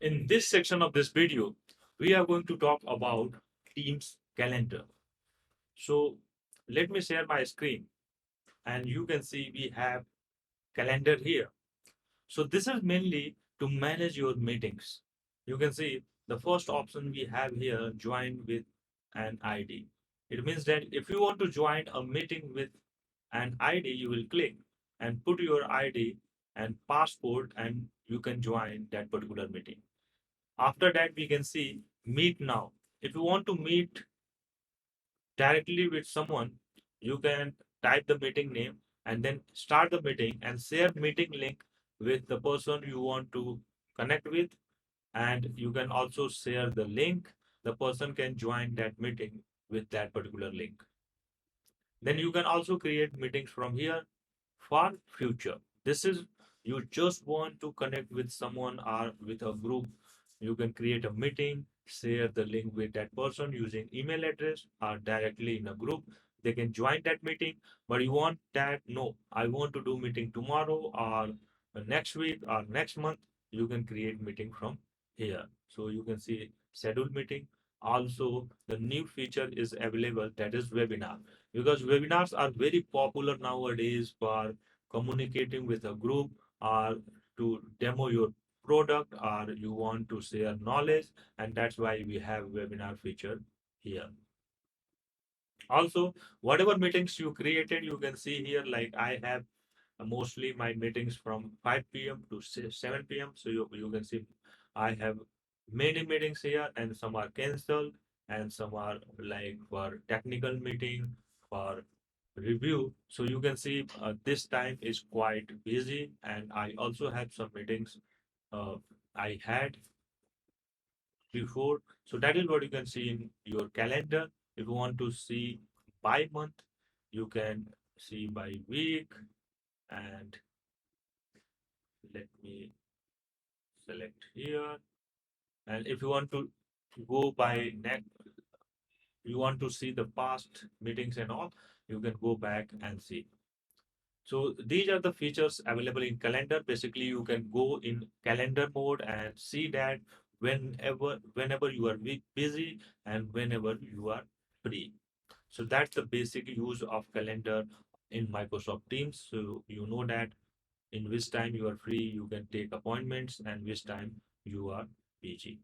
In this section of this video, we are going to talk about Teams calendar. So let me share my screen and you can see we have calendar here. So this is mainly to manage your meetings. You can see the first option we have here, join with an ID. It means that if you want to join a meeting with an ID, you will click and put your ID and passport and you can join that particular meeting. After that, we can see meet now. If you want to meet directly with someone, you can type the meeting name and then start the meeting and share meeting link with the person you want to connect with. And you can also share the link. The person can join that meeting with that particular link. Then you can also create meetings from here for future. This is you just want to connect with someone or with a group. You can create a meeting, share the link with that person using email address or directly in a group. They can join that meeting, but you want that, no, I want to do meeting tomorrow or next week or next month. You can create meeting from here. So you can see schedule meeting. Also, the new feature is available, that is webinar, because webinars are very popular nowadays for communicating with a group or to demo your product or you want to share knowledge, and that's why we have webinar feature here. Also, whatever meetings you created, you can see here, like I have mostly my meetings from 5 p.m. to 7 p.m. So you can see I have many meetings here and some are canceled and some are like for technical meeting, for review. So you can see this time is quite busy and I also have some meetings uh, I had before. So that is what you can see in your calendar. If you want to see by month, you can see by week, and let me select here. And if you want to go by next, you want to see the past meetings and all, you can go back and see. So these are the features available in calendar. Basically, you can go in calendar mode and see that whenever you are busy and whenever you are free. So that's the basic use of calendar in Microsoft Teams. So you know that in which time you are free, you can take appointments and which time you are busy.